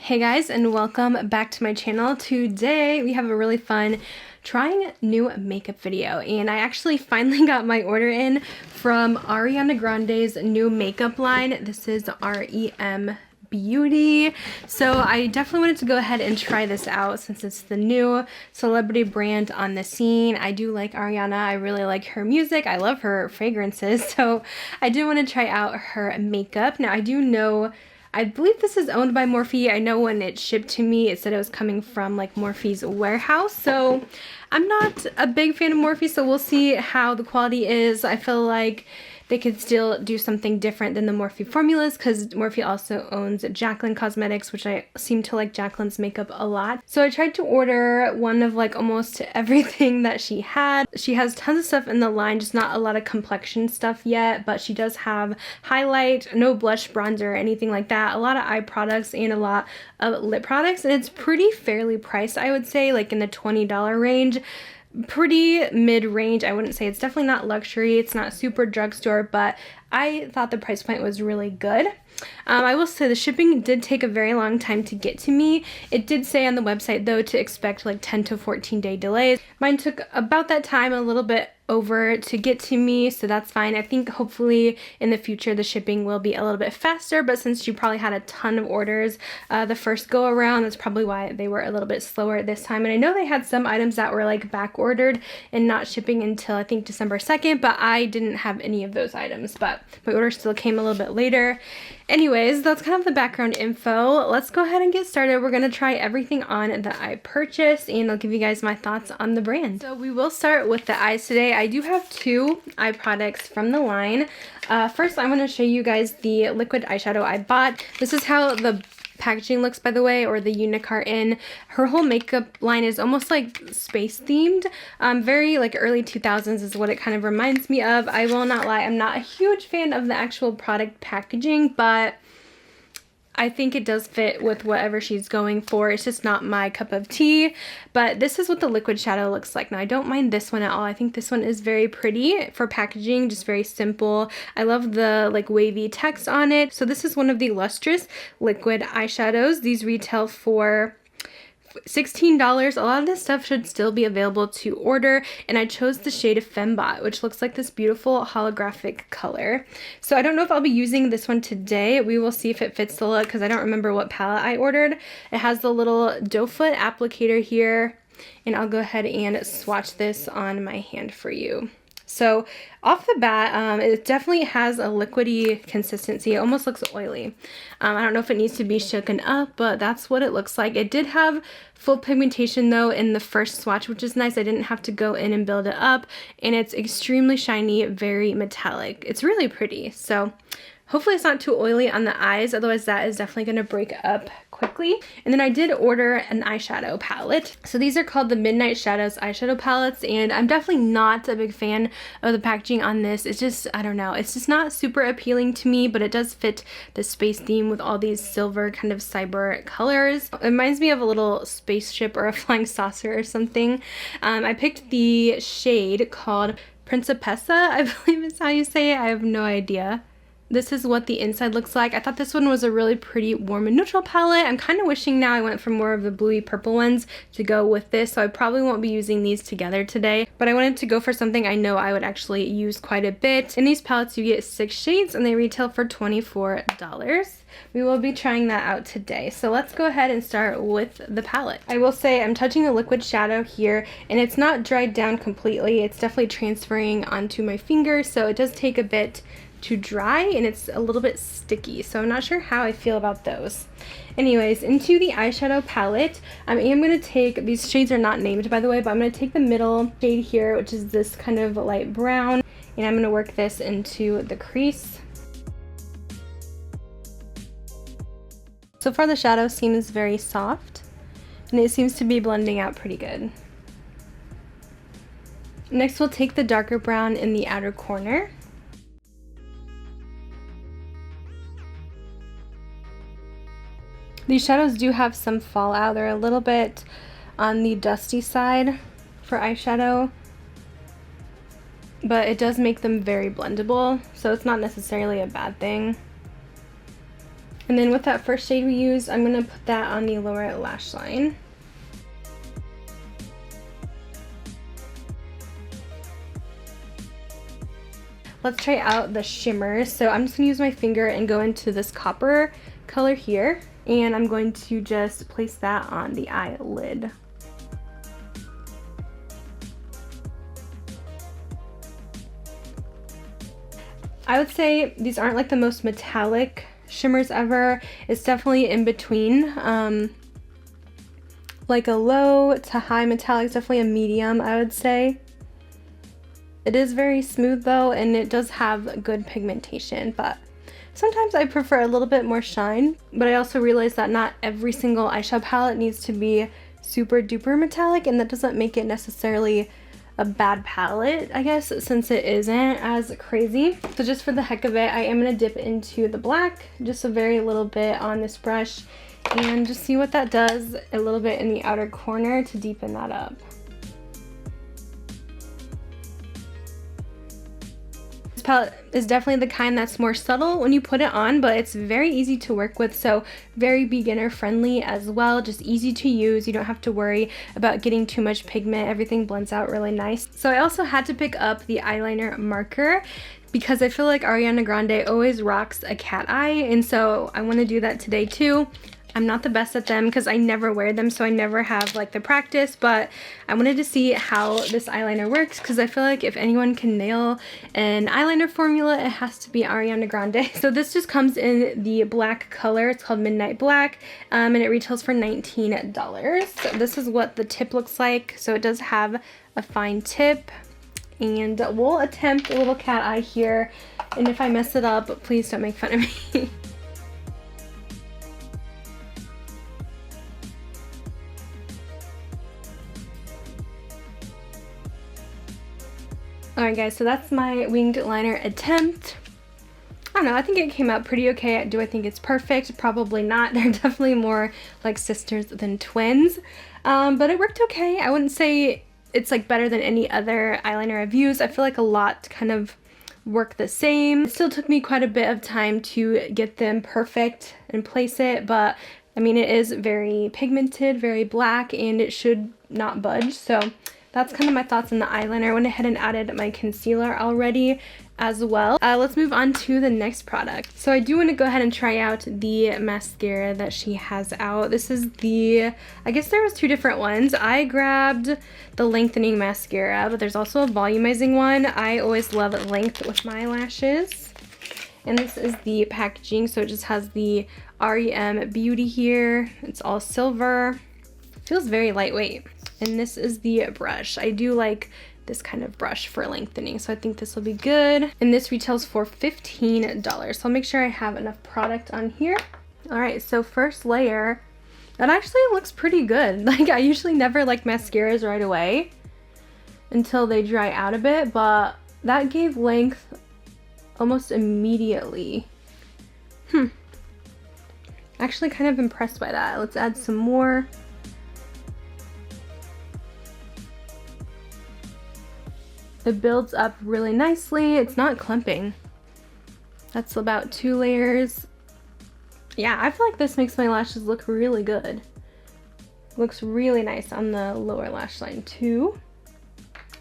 Hey guys, and welcome back to my channel. Today we have a really fun trying new makeup video, and I actually finally got my order in from Ariana Grande's new makeup line. This is R.E.M. Beauty. So I definitely wanted to go ahead and try this out since it's the new celebrity brand on the scene. I do like Ariana. I really like her music. I love her fragrances. So I did want to try out her makeup. Now I do know, I believe this is owned by Morphe. I know when it shipped to me, it said it was coming from like Morphe's warehouse. So I'm not a big fan of Morphe, so we'll see how the quality is. I feel like they could still do something different than the Morphe formulas because Morphe also owns Jaclyn Cosmetics, which I seem to like Jaclyn's makeup a lot. So I tried to order one of like almost everything that she had. She has tons of stuff in the line, just not a lot of complexion stuff yet, but she does have highlight, no blush, bronzer, or anything like that. A lot of eye products and a lot of lip products, and it's pretty fairly priced, I would say, like in the $20 range. Pretty mid-range. I wouldn't say it's definitely not luxury, it's not super drugstore, but I thought the price point was really good. I will say the shipping did take a very long time to get to me. It did say on the website though to expect like 10 to 14 day delays. Mine took about that time, a little bit over to get to me, so that's fine. I think hopefully in the future the shipping will be a little bit faster, but since you probably had a ton of orders the first go around, that's probably why they were a little bit slower this time. And I know they had some items that were like back ordered and not shipping until I think December 2nd, but I didn't have any of those items, but my order still came a little bit later. Anyways, that's kind of the background info. Let's go ahead and get started. We're going to try everything on that I purchased, and I'll give you guys my thoughts on the brand. So we will start with the eyes today. I do have two eye products from the line. First, I'm going to show you guys the liquid eyeshadow I bought. This is how the packaging looks, by the way, or the unit are in. Her whole makeup line is almost like space themed. Very like early 2000s is what it kind of reminds me of. I will not lie, I'm not a huge fan of the actual product packaging, but I think it does fit with whatever she's going for. It's just not my cup of tea, but this is what the liquid shadow looks like. Now, I don't mind this one at all. I think this one is very pretty for packaging, just very simple. I love the like wavy text on it. So this is one of the lustrous liquid eyeshadows. These retail for $16. A lot of this stuff should still be available to order, and I chose the shade FEMBOT, which looks like this beautiful holographic color. So I don't know if I'll be using this one today. We will see if it fits the look because I don't remember what palette I ordered. It has the little doe foot applicator here, and I'll go ahead and swatch this on my hand for you. So off the bat, it definitely has a liquidy consistency. It almost looks oily. I don't know if it needs to be shooken up, but that's what it looks like. It did have full pigmentation though in the first swatch, which is nice. I didn't have to go in and build it up, and it's extremely shiny, very metallic. It's really pretty. So hopefully it's not too oily on the eyes, otherwise that is definitely going to break up quickly. And then I did order an eyeshadow palette. So these are called the Midnight Shadows eyeshadow palettes, and I'm definitely not a big fan of the packaging on this. It's just, I don't know, it's just not super appealing to me, but it does fit the space theme with all these silver kind of cyber colors. It reminds me of a little spaceship or a flying saucer or something. I picked the shade called Principessa, I believe is how you say it. I have no idea. This is what the inside looks like. I thought this one was a really pretty warm and neutral palette. I'm kind of wishing now I went for more of the bluey purple ones to go with this, so I probably won't be using these together today. But I wanted to go for something I know I would actually use quite a bit. In these palettes you get 6 shades and they retail for $24. We will be trying that out today. So let's go ahead and start with the palette. I will say I'm touching the liquid shadow here, and it's not dried down completely. It's definitely transferring onto my finger, so it does take a bit to dry, and it's a little bit sticky, so I'm not sure how I feel about those. Anyways, into the eyeshadow palette, I am going to take, these shades are not named by the way, but I'm going to take the middle shade here, which is this kind of light brown, and I'm going to work this into the crease. So far the shadow seems very soft, and it seems to be blending out pretty good. Next we'll take the darker brown in the outer corner. These shadows do have some fallout. They're a little bit on the dusty side for eyeshadow, but it does make them very blendable, so it's not necessarily a bad thing. And then with that first shade we used, I'm going to put that on the lower lash line. Let's try out the shimmers. So I'm just going to use my finger and go into this copper color here. And I'm going to just place that on the eyelid. I would say these aren't like the most metallic shimmers ever. It's definitely in between. Like a low to high metallic. It's definitely a medium, I would say. It is very smooth though, and it does have good pigmentation, but sometimes I prefer a little bit more shine. But I also realize that not every single eyeshadow palette needs to be super duper metallic, and that doesn't make it necessarily a bad palette, I guess, since it isn't as crazy. So just for the heck of it, I am going to dip into the black, just a very little bit on this brush, and just see what that does a little bit in the outer corner to deepen that up. This palette is definitely the kind that's more subtle when you put it on, but it's very easy to work with, so very beginner friendly as well, just easy to use. You don't have to worry about getting too much pigment. Everything blends out really nice. So I also had to pick up the eyeliner marker because I feel like Ariana Grande always rocks a cat eye, and so I want to do that today too. I'm not the best at them because I never wear them, so I never have like the practice, but I wanted to see how this eyeliner works because I feel like if anyone can nail an eyeliner formula, it has to be Ariana Grande. So this just comes in the black color. It's called Midnight Black, and it retails for $19. So this is what the tip looks like. So it does have a fine tip, and we'll attempt a little cat eye here, and if I mess it up, please don't make fun of me. Alright guys, so that's my winged liner attempt. I don't know, I think it came out pretty okay. Do I think it's perfect? Probably not. They're definitely more like sisters than twins. But it worked okay. I wouldn't say it's like better than any other eyeliner I've used. I feel like a lot kind of work the same. It still took me quite a bit of time to get them perfect and place it, but I mean, it is very pigmented, very black, and it should not budge. So that's kind of my thoughts on the eyeliner. I went ahead and added my concealer already as well. Let's move on to the next product. So I do want to go ahead and try out the mascara that she has out. This is the, I guess there was two different ones. I grabbed the lengthening mascara, but there's also a volumizing one. I always love length with my lashes. And this is the packaging. So it just has the R.E.M beauty here. It's all silver. Feels very lightweight. And this is the brush. I do like this kind of brush for lengthening, so I think this will be good. And this retails for $15. So I'll make sure I have enough product on here. All right, so first layer, that actually looks pretty good. Like, I usually never like mascaras right away until they dry out a bit, but that gave length almost immediately. Actually kind of impressed by that. Let's add some more. It builds up really nicely. It's not clumping. That's about 2 layers. Yeah, I feel like this makes my lashes look really good. Looks really nice on the lower lash line too.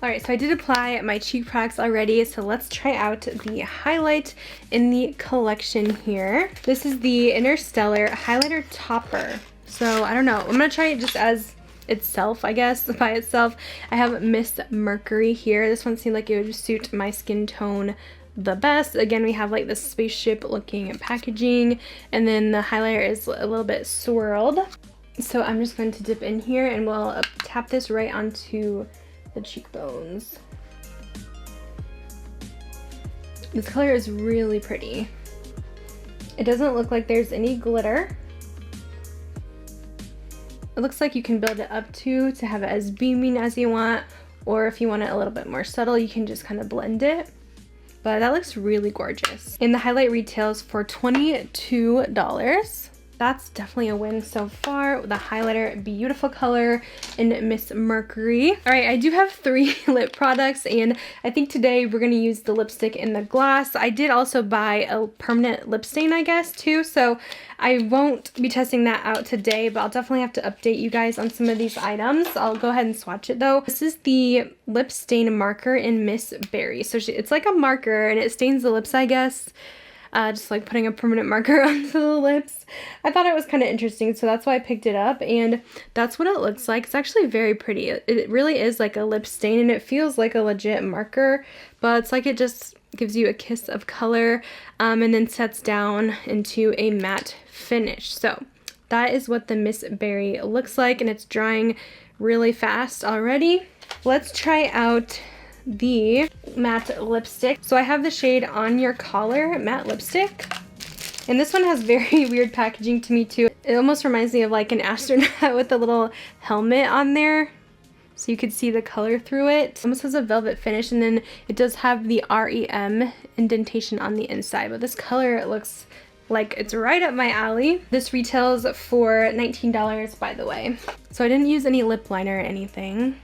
Alright, so I did apply my cheek products already, so let's try out the highlight in the collection here. This is the Interstellar Highlighter Topper. So, I don't know. I'm going to try it just as itself, I guess, by itself. I have Miss Mercury here. This one seemed like it would suit my skin tone the best. Again, we have like this spaceship looking packaging, and then the highlighter is a little bit swirled. So I'm just going to dip in here and we'll tap this right onto the cheekbones. This color is really pretty. It doesn't look like there's any glitter. It looks like you can build it up to have it as beaming as you want, or if you want it a little bit more subtle, you can just kind of blend it. But that looks really gorgeous. And the highlight retails for $22. that's definitely a win so far. The highlighter, beautiful color in Miss Mercury. All right, I do have 3 lip products, and I think today we're gonna use the lipstick in the gloss. I did also buy a permanent lip stain, I guess, too, so I won't be testing that out today, but I'll definitely have to update you guys on some of these items. I'll go ahead and swatch it though. This is the lip stain marker in Miss Berry. So it's like a marker, and it stains the lips, I guess. Just like putting a permanent marker onto the lips. I thought it was kind of interesting, so that's why I picked it up, and that's what it looks like. It's actually very pretty. It really is like a lip stain, and it feels like a legit marker, but it's like it just gives you a kiss of color, and then sets down into a matte finish. So that is what the Miss Berry looks like, and it's drying really fast already. Let's try out the matte lipstick. So I have the shade On Your Collar matte lipstick, and this one has very weird packaging to me too. It almost reminds me of like an astronaut with a little helmet on there, so you could see the color through it. It almost has a velvet finish, and then it does have the R.E.M indentation on the inside, but this color, it looks like it's right up my alley. This retails for $19, by the way. So I didn't use any lip liner or anything.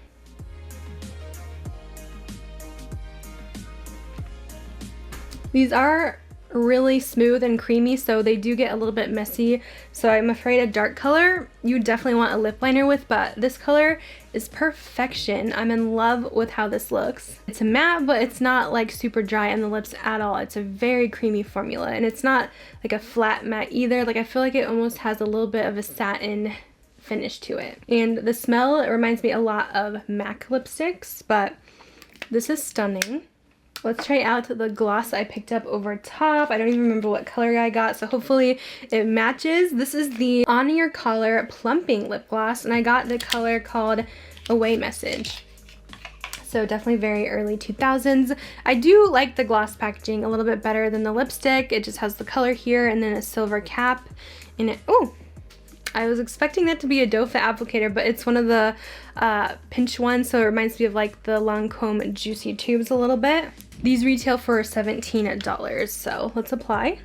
These are really smooth and creamy, so they do get a little bit messy. So I'm afraid a dark color you definitely want a lip liner with, but this color is perfection. I'm in love with how this looks. It's a matte, but it's not like super dry on the lips at all. It's a very creamy formula, and it's not like a flat matte either. Like I feel like it almost has a little bit of a satin finish to it. And the smell, it reminds me a lot of MAC lipsticks, but this is stunning. Let's try out the gloss I picked up over top. I don't even remember what color I got, so hopefully it matches. This is the On Your Collar Plumping Lip Gloss, and I got the color called Away Message. So definitely very early 2000s. I do like the gloss packaging a little bit better than the lipstick. It just has the color here and then a silver cap in it. Oh, I was expecting that to be a doe foot applicator, but it's one of the pinch ones, so it reminds me of like the Lancome Juicy Tubes a little bit. These retail for $17, so let's apply.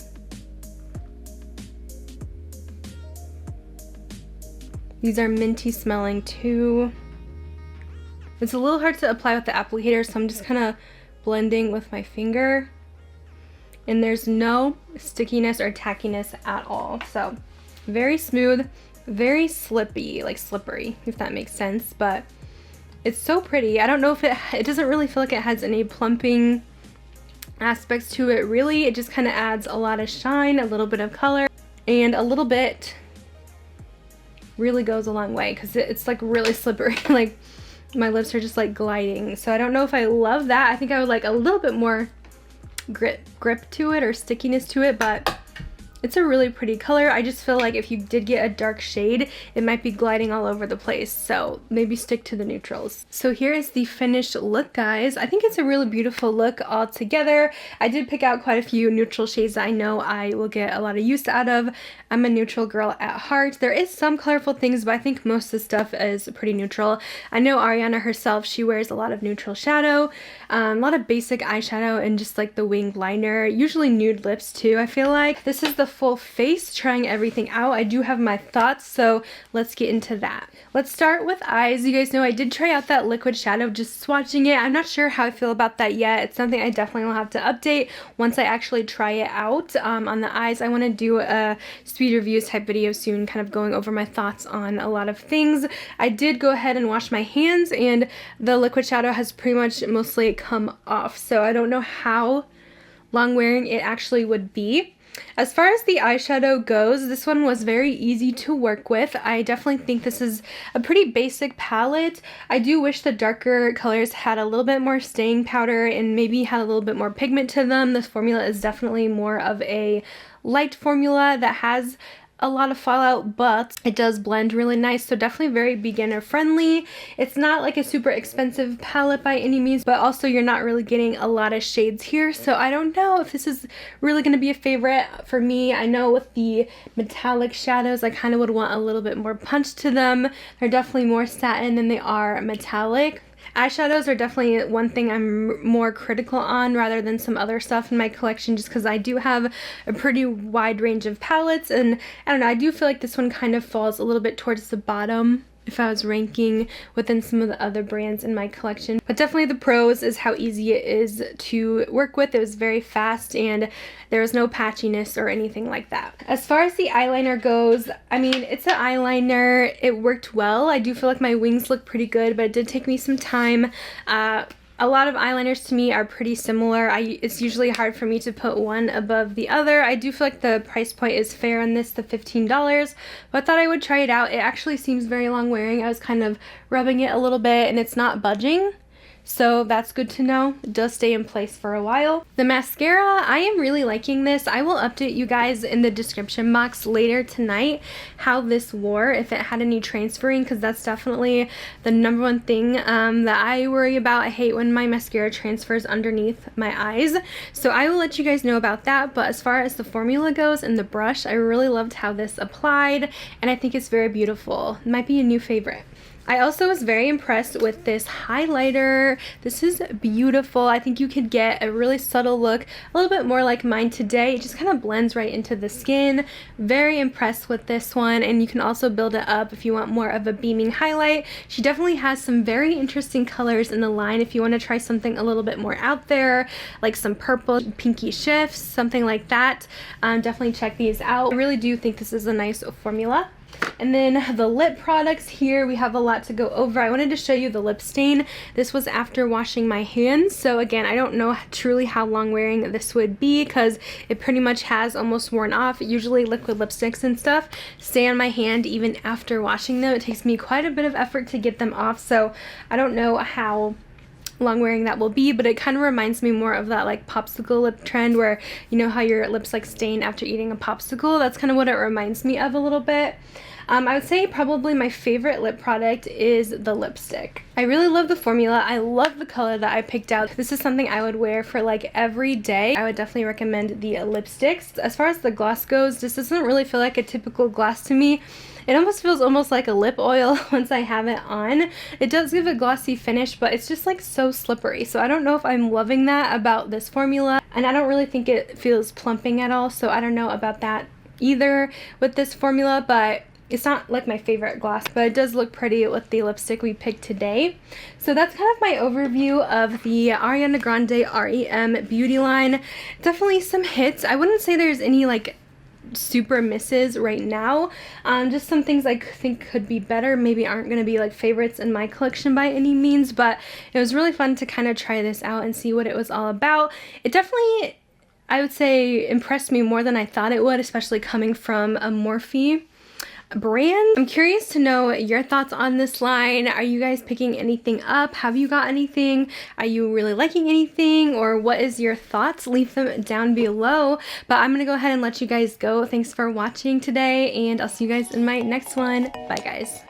These are minty smelling too. It's a little hard to apply with the applicator, so I'm just kind of blending with my finger. And there's no stickiness or tackiness at all, so very smooth, very slippy, like slippery, if that makes sense, but it's so pretty. I don't know if it doesn't really feel like it has any plumping aspects to it really. It just kind of adds a lot of shine, a little bit of color, and a little bit really goes a long way because it's like really slippery. Like my lips are just like gliding, so I don't know if I love that. I think I would like a little bit more grip to it or stickiness to it, but it's a really pretty color. I just feel like if you did get a dark shade, it might be gliding all over the place, so maybe stick to the neutrals. So here is the finished look, guys. I think it's a really beautiful look all together. I did pick out quite a few neutral shades that I know I will get a lot of use out of. I'm a neutral girl at heart. There is some colorful things, but I think most of the stuff is pretty neutral. I know Ariana herself, she wears a lot of neutral shadow, a lot of basic eyeshadow, and just like the winged liner, usually nude lips too, I feel like. This is the full face, trying everything out. I do have my thoughts, so let's get into that. Let's start with eyes. You guys know I did try out that liquid shadow, just swatching it. I'm not sure how I feel about that yet. It's something I definitely will have to update once I actually try it out. On the eyes, I want to do a speed reviews type video soon, kind of going over my thoughts on a lot of things. I did go ahead and wash my hands, and the liquid shadow has pretty much mostly come off, so I don't know how long wearing it actually would be. As far as the eyeshadow goes, this one was very easy to work with. I definitely think this is a pretty basic palette. I do wish the darker colors had a little bit more staying powder and maybe had a little bit more pigment to them. This formula is definitely more of a light formula that has a lot of fallout, but it does blend really nice, so definitely very beginner friendly. It's not like a super expensive palette by any means, but also you're not really getting a lot of shades here, so I don't know if this is really going to be a favorite for me. I know with the metallic shadows, I kind of would want a little bit more punch to them. They're definitely more satin than they are metallic. Eyeshadows are definitely one thing I'm more critical on rather than some other stuff in my collection, just because I do have a pretty wide range of palettes, and I don't know, I do feel like this one kind of falls a little bit towards the bottom if I was ranking within some of the other brands in my collection. But definitely the pros is how easy it is to work with. It was very fast and there was no patchiness or anything like that. As far as the eyeliner goes, I mean, it's an eyeliner. It worked well. I do feel like my wings look pretty good, but it did take me some time. A lot of eyeliners to me are pretty similar. It's usually hard for me to put one above the other. I do feel like the price point is fair on this, the $15, but I thought I would try it out. It actually seems very long wearing. I was kind of rubbing it a little bit and it's not budging. So that's good to know. It does stay in place for a while. The mascara, I am really liking this. I will update you guys in the description box later tonight how this wore, if it had any transferring, because that's definitely the number one thing that I worry about. I hate when my mascara transfers underneath my eyes. So I will let you guys know about that. But as far as the formula goes and the brush, I really loved how this applied, and I think it's very beautiful. It might be a new favorite. I also was very impressed with this highlighter. This is beautiful. I think you could get a really subtle look, a little bit more like mine today. It just kind of blends right into the skin. Very impressed with this one, and you can also build it up if you want more of a beaming highlight. She definitely has some very interesting colors in the line if you want to try something a little bit more out there, like some purple, pinky shifts, something like that. Definitely check these out. I really do think this is a nice formula. And then the lip products here, we have a lot to go over. I wanted to show you the lip stain. This was after washing my hands. So again, I don't know truly how long wearing this would be because it pretty much has almost worn off. Usually liquid lipsticks and stuff stay on my hand even after washing them. It takes me quite a bit of effort to get them off. So I don't know how long wearing that will be, but it kind of reminds me more of that like popsicle lip trend where you know how your lips like stain after eating a popsicle. That's kind of what it reminds me of a little bit. I would say probably my favorite lip product is the lipstick. I really love the formula. I love the color that I picked out. This is something I would wear for like every day. I would definitely recommend the lipsticks. As far as the gloss goes, this doesn't really feel like a typical gloss to me. It almost feels almost like a lip oil once I have it on. It does give a glossy finish, but it's just like so slippery. So I don't know if I'm loving that about this formula. And I don't really think it feels plumping at all. So I don't know about that either with this formula, but it's not like my favorite gloss, but it does look pretty with the lipstick we picked today. So that's kind of my overview of the Ariana Grande R.E.M. beauty line. Definitely some hits. I wouldn't say there's any like super misses right now. Just some things I think could be better, maybe aren't going to be like favorites in my collection by any means, but it was really fun to kind of try this out and see what it was all about. It definitely, I would say, impressed me more than I thought it would, especially coming from a Morphe brand. I'm curious to know your thoughts on this line. Are you guys picking anything up? Have you got anything? Are you really liking anything? Or what is your thoughts? Leave them down below. But I'm gonna go ahead and let you guys go. Thanks for watching today, and I'll see you guys in my next one. Bye guys.